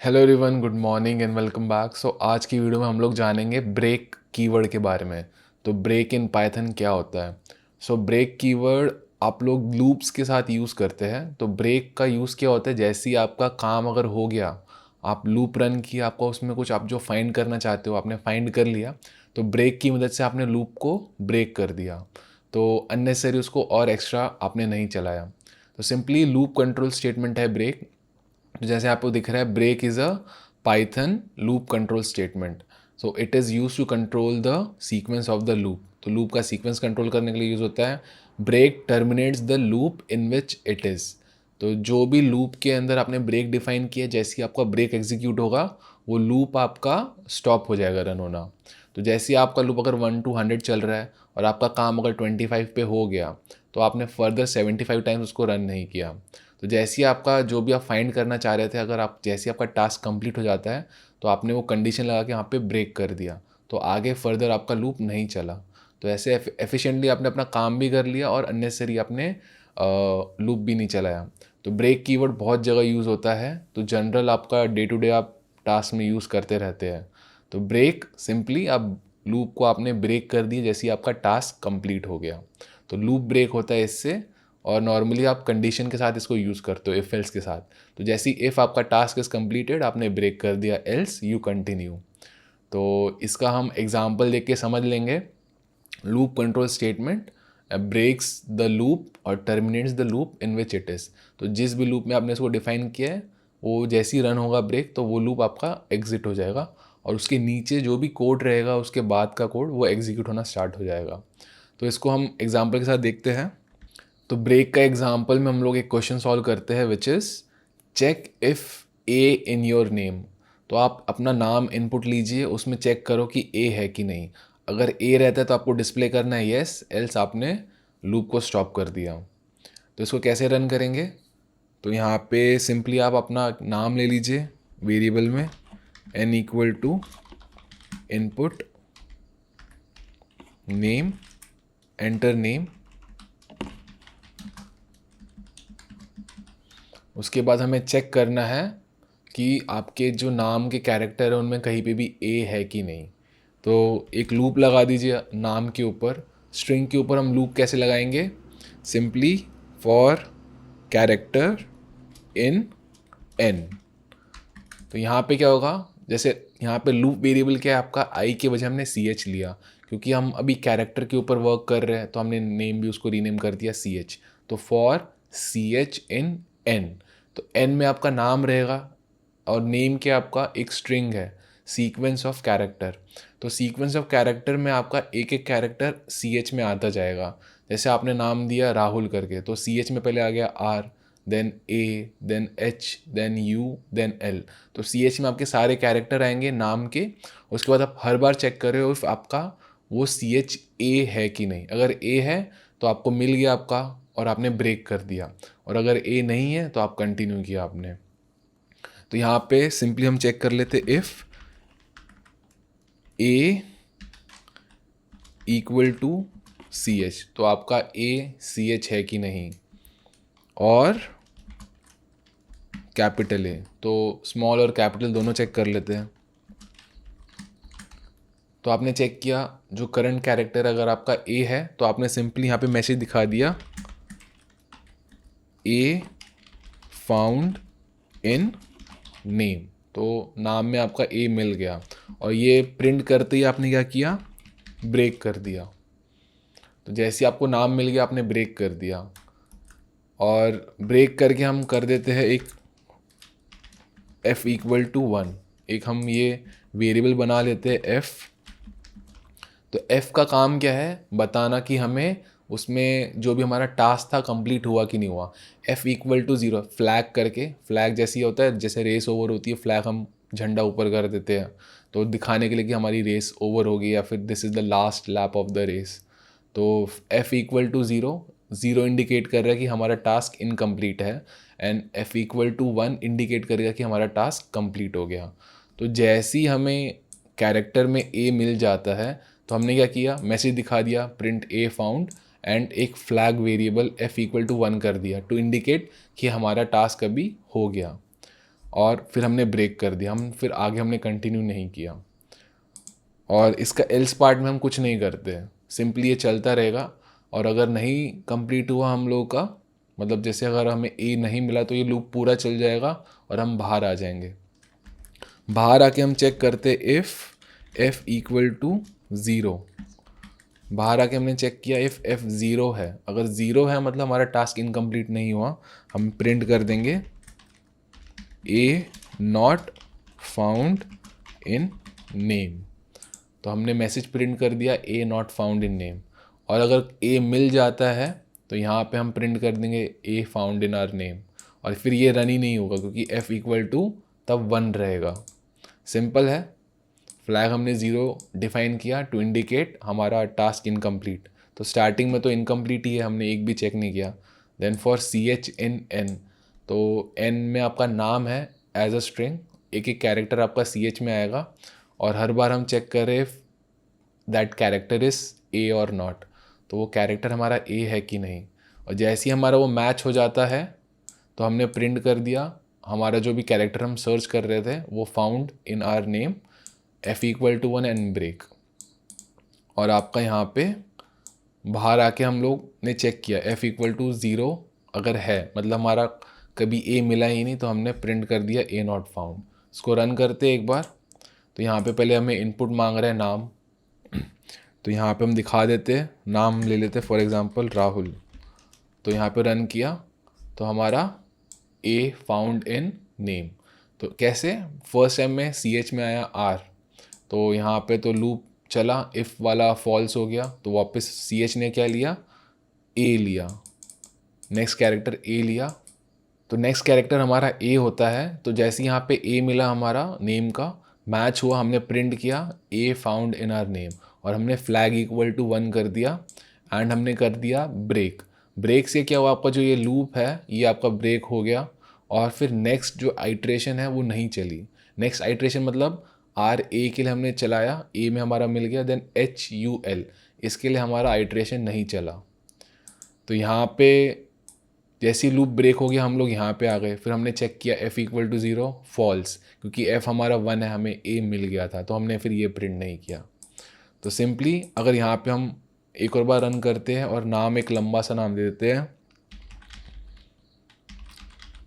Hello everyone, good morning and welcome back. आज की video में हम लोग जानेंगे ब्रेक कीवर्ड के बारे में। तो ब्रेक इन पाइथन क्या होता है? ब्रेक कीवर्ड आप लोग लूप्स के साथ यूज़ करते हैं। तो ब्रेक का यूज़ क्या होता है? जैसे ही आपका काम अगर हो गया, आप लूप रन किया, आपका उसमें कुछ आप जो फाइंड करना चाहते हो आपने फाइंड कर लिया, तो ब्रेक की मदद से आपने लूप को ब्रेक कर दिया। तो अननेसेसरी उसको और एक्स्ट्रा आपने नहीं चलाया। तो सिंपली लूप कंट्रोल स्टेटमेंट है ब्रेक। तो जैसे आपको दिख रहा है, break is a Python loop control statement. So it is use to control the sequence of the loop. तो लूप का सीक्वेंस कंट्रोल करने के लिए यूज़ होता है। Break terminates the loop in which it is. तो जो भी लूप के अंदर आपने ब्रेक डिफाइन किया, जैसे ही आपका ब्रेक एग्जीक्यूट होगा, वो लूप आपका स्टॉप हो जाएगा रन होना। तो जैसे ही आपका लूप अगर 1 to 100 चल रहा है और आपका काम अगर 25 पे हो गया, तो आपने फर्दर 75 टाइम्स उसको रन नहीं किया। तो जैसे ही आपका जो भी आप फाइंड करना चाह रहे थे, अगर आप जैसे ही आपका टास्क कंप्लीट हो जाता है, तो आपने वो कंडीशन लगा के यहाँ पे ब्रेक कर दिया, तो आगे फर्दर आपका लूप नहीं चला। तो ऐसे एफिशिएंटली आपने अपना काम भी कर लिया और अननेसेसरी आपने लूप भी नहीं चलाया। तो ब्रेक कीवर्ड बहुत जगह यूज़ होता है। तो जनरल आपका डे टू डे आप टास्क में यूज़ करते रहते हैं। तो ब्रेक सिंपली आप लूप को आपने ब्रेक कर दिया जैसे ही आपका टास्क कंप्लीट हो गया। तो लूप ब्रेक होता है इससे। और नॉर्मली आप कंडीशन के साथ इसको यूज़ करते हो, इफ़ एल्स के साथ। तो जैसे ही इफ़ आपका टास्क इज़ कंप्लीटेड, आपने ब्रेक कर दिया, एल्स यू कंटिन्यू। तो इसका हम एग्जांपल देख के समझ लेंगे। Loop control statement breaks the loop और terminates the loop in which it is. तो जिस भी लूप में आपने इसको डिफाइन किया है, वो जैसे ही रन होगा ब्रेक, तो वो लूप आपका एग्जिट हो जाएगा और उसके नीचे जो भी कोड रहेगा, उसके बाद का कोड वो एग्जीक्यूट होना स्टार्ट हो जाएगा। तो इसको हम एग्जाम्पल के साथ देखते हैं। तो ब्रेक का एग्जाम्पल में हम लोग एक क्वेश्चन सॉल्व करते हैं, which is check if A in your name. तो आप अपना नाम इनपुट लीजिए, उसमें चेक करो कि ए है कि नहीं। अगर ए रहता है तो आपको डिस्प्ले करना है येस, एल्स आपने लूप को स्टॉप कर दिया। तो इसको कैसे रन करेंगे? तो यहाँ पे सिंपली आप अपना नाम ले लीजिए वेरिएबल में, N equal to input name, enter name. उसके बाद हमें चेक करना है कि आपके जो नाम के कैरेक्टर है उनमें कहीं पे भी ए है कि नहीं। तो एक लूप लगा दीजिए नाम के ऊपर। स्ट्रिंग के ऊपर हम लूप कैसे लगाएंगे? Simply for character in N. तो यहाँ पे क्या होगा? जैसे यहाँ पे लूप वेरिएबल क्या है आपका, आई के बजाय हमने सी एच लिया, क्योंकि हम अभी कैरेक्टर के ऊपर वर्क कर रहे हैं, तो हमने नेम भी उसको रीनेम कर दिया सी एच। तो for C H in N. तो एन में आपका नाम रहेगा और नेम क्या आपका एक स्ट्रिंग है, सीक्वेंस ऑफ कैरेक्टर। तो सीक्वेंस ऑफ कैरेक्टर में आपका एक एक कैरेक्टर सी एच में आता जाएगा। जैसे आपने नाम दिया राहुल करके, तो सी एच में पहले आ गया R, then A, then H, then U, then L. तो सी एच में आपके सारे कैरेक्टर आएंगे नाम के। उसके बाद आप हर बार चेक कर रहे हो आपका वो सी एच ए है कि नहीं। अगर ए है तो आपको मिल गया आपका और आपने ब्रेक कर दिया, और अगर ए नहीं है तो आप कंटिन्यू किया आपने। तो यहाँ पे सिंपली हम चेक कर लेते, if A equal to C H, तो आपका ए सी एच है कि नहीं, और कैपिटल ए। तो स्मॉल और कैपिटल दोनों चेक कर लेते हैं। तो आपने चेक किया, जो करंट कैरेक्टर अगर आपका ए है, तो आपने सिंपली यहाँ पे मैसेज दिखा दिया, ए फाउंड इन नेम। तो नाम में आपका ए मिल गया, और ये प्रिंट करते ही आपने क्या किया? ब्रेक कर दिया। तो जैसे ही आपको नाम मिल गया, आपने ब्रेक कर दिया। और ब्रेक करके हम कर देते हैं एक f इक्वल टू 1। एक हम ये वेरिएबल बना लेते हैं f। तो f का काम क्या है? बताना कि हमें उसमें जो भी हमारा टास्क था कंप्लीट हुआ कि नहीं हुआ। f इक्वल टू 0 फ्लैग करके, फ्लैग जैसी होता है, जैसे रेस ओवर होती है, फ्लैग हम झंडा ऊपर कर देते हैं तो दिखाने के लिए कि हमारी रेस ओवर हो गई, या फिर this is the last lap of the race. तो f इक्वल टू 0, 0 इंडिकेट कर रहा है कि हमारा टास्क इनकम्प्लीट है, and f equal to 1 indicate करेगा कि हमारा टास्क कंप्लीट हो गया। तो जैसे ही हमें कैरेक्टर में a मिल जाता है, तो हमने क्या किया? मैसेज दिखा दिया, प्रिंट a फाउंड, एंड एक flag variable f equal to 1 कर दिया टू इंडिकेट कि हमारा टास्क अभी हो गया। और फिर हमने ब्रेक कर दिया, हम फिर आगे हमने कंटिन्यू नहीं किया। और इसका एल्स पार्ट में हम कुछ नहीं करते, सिंपली ये चलता रहेगा। और अगर नहीं कंप्लीट हुआ हम लोगों का, मतलब जैसे अगर हमें ए नहीं मिला तो ये लूप पूरा चल जाएगा और हम बाहर आ जाएंगे। बाहर आके हम चेक करते if F equal to zero. बाहर आके हमने चेक किया इफ़ एफ ज़ीरो है, अगर ज़ीरो है मतलब हमारा टास्क इनकम्प्लीट नहीं हुआ। हम प्रिंट कर देंगे ए नॉट फाउंड इन नेम। तो हमने मैसेज प्रिंट कर दिया ए नॉट फाउंड इन नेम। और अगर ए मिल जाता है तो यहाँ पे हम प्रिंट कर देंगे ए फाउंड इन आर नेम। और फिर ये रन ही नहीं होगा क्योंकि एफ इक्वल टू तब 1 रहेगा। सिंपल है। फ्लैग हमने ज़ीरो डिफाइन किया टू इंडिकेट हमारा टास्क इनकम्प्लीट। तो स्टार्टिंग में तो इनकम्प्लीट ही है, हमने एक भी चेक नहीं किया। Then for C H in N, तो एन में आपका नाम है एज अ स्ट्रिंग, एक एक कैरेक्टर आपका सी एच में आएगा। और हर बार हम चेक करें if that character is a और नॉट, तो वो कैरेक्टर हमारा ए है कि नहीं। और जैसे ही हमारा वो मैच हो जाता है तो हमने प्रिंट कर दिया हमारा जो भी कैरेक्टर हम सर्च कर रहे थे वो found in R name F equal to 1 and break. और आपका यहाँ पे बाहर आके हम लोग ने चेक किया एफ इक्वल टू ज़ीरो अगर है, मतलब हमारा कभी ए मिला ही नहीं, तो हमने प्रिंट कर दिया ए नॉट फाउंड। इसको रन करते एक बार। तो यहाँ पे पहले हमें इनपुट मांग रहा है नाम, तो यहाँ पे हम दिखा देते हैं, नाम ले लेते फॉर एग्ज़ाम्पल राहुल। तो यहाँ पे रन किया तो हमारा ए फाउंड इन नेम। तो कैसे, फर्स्ट टाइम में सी एच में आया आर, तो यहाँ पे तो लूप चला, इफ़ वाला फॉल्स हो गया तो वापस सी एच ने क्या लिया, ए लिया, नेक्स्ट कैरेक्टर ए लिया। तो नेक्स्ट कैरेक्टर हमारा ए होता है। तो जैसे यहाँ पे ए मिला हमारा नेम का, मैच हुआ, हमने प्रिंट किया ए फाउंड इन आर नेम और हमने फ्लैग इक्वल टू 1 कर दिया एंड हमने कर दिया ब्रेक। ब्रेक से क्या हुआ, आपका जो ये लूप है ये आपका ब्रेक हो गया। और फिर नेक्स्ट जो आइट्रेशन है वो नहीं चली। नेक्स्ट आइट्रेशन मतलब आर ए के लिए हमने चलाया, ए में हमारा मिल गया, देन एच यू एल, इसके लिए हमारा आइट्रेशन नहीं चला। तो यहाँ पे जैसे ही लूप ब्रेक हो गया हम लोग यहाँ पे आ गए। फिर हमने चेक किया F equal to zero false, क्योंकि एफ़ हमारा 1 है, हमें ए मिल गया था, तो हमने फिर ये प्रिंट नहीं किया। तो सिंपली अगर यहाँ पे हम एक और बार रन करते हैं और नाम एक लंबा सा नाम दे देते हैं,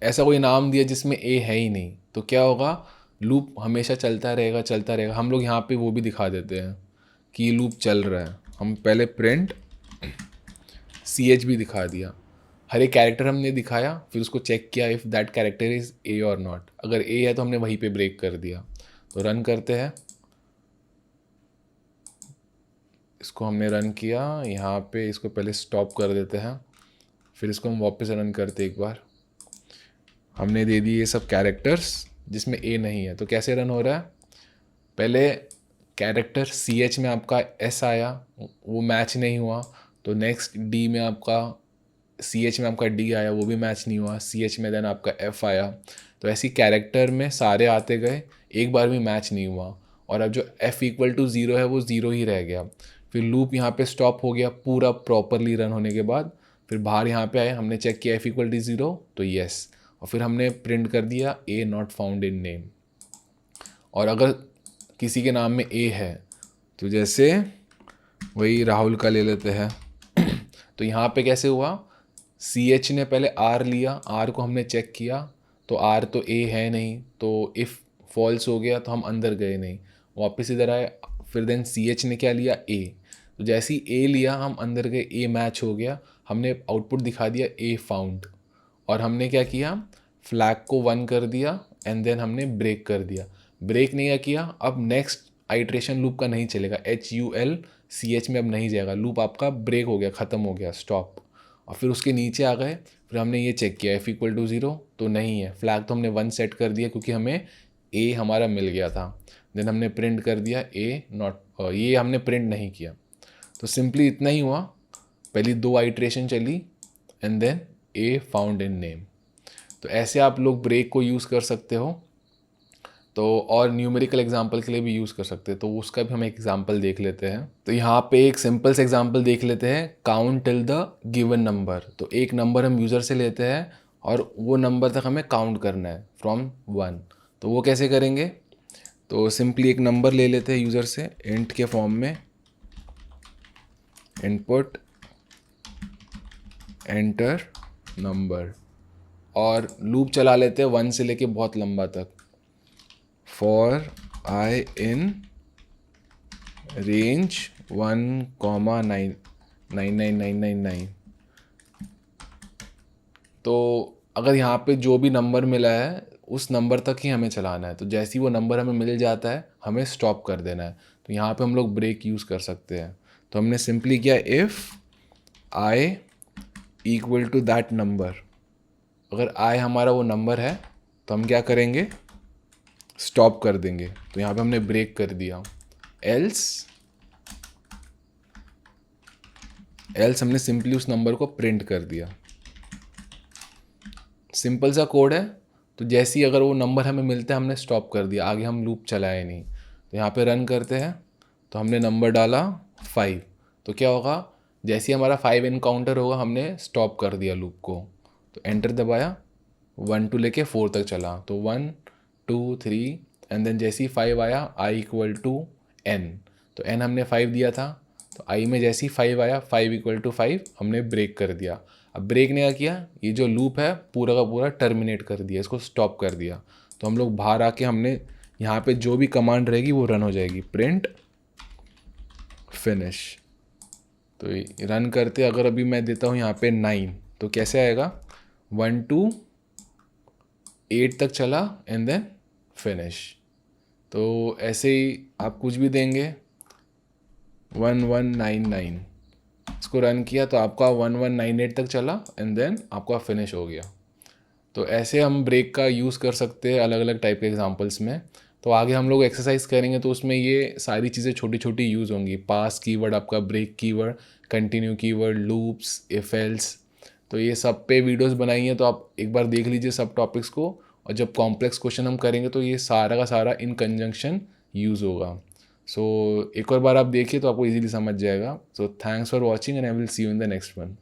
ऐसा कोई नाम दिया जिसमें ए है ही नहीं, तो क्या होगा, लूप हमेशा चलता रहेगा चलता रहेगा। हम लोग यहाँ पे वो भी दिखा देते हैं कि ये लूप चल रहा है। हम पहले प्रिंट सी एच भी दिखा दिया, हर एक कैरेक्टर हमने दिखाया, फिर उसको चेक किया if that character is a और नॉट। अगर ए है तो हमने वहीं पे ब्रेक कर दिया। तो रन करते हैं, इसको हमने रन किया, यहाँ पे इसको पहले स्टॉप कर देते हैं, फिर इसको हम वापस रन करते एक बार। हमने दे दिए ये सब कैरेक्टर्स जिसमें ए नहीं है। तो कैसे रन हो रहा है, पहले कैरेक्टर सी एच में आपका एस आया, वो मैच नहीं हुआ, तो नेक्स्ट डी में आपका सी एच में आपका डी आया, वो भी मैच नहीं हुआ, सी एच में देन आपका एफ आया। तो ऐसी कैरेक्टर में सारे आते गए, एक बार भी मैच नहीं हुआ। और अब जो एफ इक्वल टू ज़ीरो है वो ज़ीरो ही रह गया। फिर लूप यहाँ पे स्टॉप हो गया पूरा प्रॉपरली रन होने के बाद। फिर बाहर यहाँ पे आए, हमने चेक किया एफ इक्वल टू ज़ीरो तो येस, और फिर हमने प्रिंट कर दिया ए नॉट फाउंड इन नेम। और अगर किसी के नाम में ए है, तो जैसे वही राहुल का ले लेते हैं तो यहाँ पे कैसे हुआ, सी एच ने पहले आर लिया, आर को हमने चेक किया तो आर तो ए है नहीं, तो इफ़ फॉल्स हो गया तो हम अंदर गए नहीं, वापस इधर आए। फिर देन सी एच ने क्या लिया, ए, तो जैसे ही ए लिया हम अंदर गए, ए मैच हो गया, हमने आउटपुट दिखा दिया ए फाउंड। और हमने क्या किया, फ्लैग को 1 कर दिया एंड देन हमने ब्रेक कर दिया। ब्रेक नहीं किया, अब नेक्स्ट आइट्रेशन लूप का नहीं चलेगा, H U L C H में अब नहीं जाएगा, लूप आपका ब्रेक हो गया, ख़त्म हो गया, स्टॉप। और फिर उसके नीचे आ गए, फिर हमने ये चेक किया एफ इक्वल टू ज़ीरो तो नहीं है, फ्लैग तो हमने 1 सेट कर दिया क्योंकि हमें ए हमारा मिल गया था। देन हमने प्रिंट कर दिया ए नॉट, ये हमने प्रिंट नहीं किया। तो सिंपली इतना ही हुआ, पहली 2 आइट्रेशन चली and then A found in name. तो ऐसे आप लोग ब्रेक को यूज़ कर सकते हो। तो और न्यूमेरिकल एग्जांपल के लिए भी यूज़ कर सकते हैं, तो उसका भी हम एक एग्जांपल देख लेते हैं। तो यहाँ पे एक सिंपल से एग्जांपल देख लेते हैं, count till the given number. तो एक नंबर हम यूज़र से लेते हैं और वो नंबर तक हमें काउंट करना है फ्रॉम 1। तो वो कैसे करेंगे? तो सिंपली एक नंबर ले लेते हैं यूज़र से इंट के फॉर्म में, इनपुट एंटर नंबर, और लूप चला लेते हैं 1 से लेके बहुत लंबा तक, फॉर आई इन रेंज 1,99999। तो अगर यहाँ पे जो भी नंबर मिला है उस नंबर तक ही हमें चलाना है। तो जैसे ही वो नंबर हमें मिल जाता है हमें स्टॉप कर देना है। तो यहाँ पे हम लोग ब्रेक यूज़ कर सकते हैं। तो हमने सिंपली किया if I equal to that number. अगर आई हमारा वो नंबर है तो हम क्या करेंगे? स्टॉप कर देंगे। तो यहाँ पे हमने ब्रेक कर दिया। एल्स हमने सिंपली उस नंबर को प्रिंट कर दिया। सिंपल सा कोड है। तो जैसे ही अगर वो नंबर हमें मिलता है हमने स्टॉप कर दिया, आगे हम लूप चलाए नहीं। तो यहाँ पे रन करते हैं तो हमने नंबर डाला 5। तो क्या होगा? जैसे ही हमारा 5 इनकाउंटर होगा हमने स्टॉप कर दिया लूप को। तो एंटर दबाया, 1 टू लेके 4 तक चला। तो 1 2 3 एंड देन जैसे ही 5 आया आई इक्वल टू n। तो n हमने 5 दिया था, तो आई में जैसे ही 5 आया 5 इक्वल टू 5 हमने ब्रेक कर दिया। अब ब्रेक ने क्या किया? ये जो लूप है पूरा का पूरा टर्मिनेट कर दिया, इसको स्टॉप कर दिया। तो हम लोग बाहर आके हमने यहाँ पे जो भी कमांड रहेगी वो रन हो जाएगी, प्रिंट फिनिश। तो रन करते अगर अभी मैं देता हूँ यहाँ पे 9, तो कैसे आएगा? 1 टू 8 तक चला एंड देन फिनिश। तो ऐसे ही आप कुछ भी देंगे 1199, इसको रन किया तो आपका 1198 तक चला एंड देन आपका फिनिश हो गया। तो ऐसे हम ब्रेक का यूज़ कर सकते हैं अलग अलग टाइप के एग्जांपल्स में। तो आगे हम लोग एक्सरसाइज करेंगे तो उसमें ये सारी चीज़ें छोटी छोटी यूज़ होंगी। पास कीवर्ड, आपका break keyword, continue keyword, loops, if else. तो ये सब पे वीडियोस बनाई हैं, तो आप एक बार देख लीजिए सब टॉपिक्स को। और जब कॉम्प्लेक्स क्वेश्चन हम करेंगे तो ये सारा का सारा इन कंजंक्शन यूज़ होगा। सो एक और बार आप देखिए तो आपको इजीली समझ जाएगा। So thanks for watching and I will see you in the next one.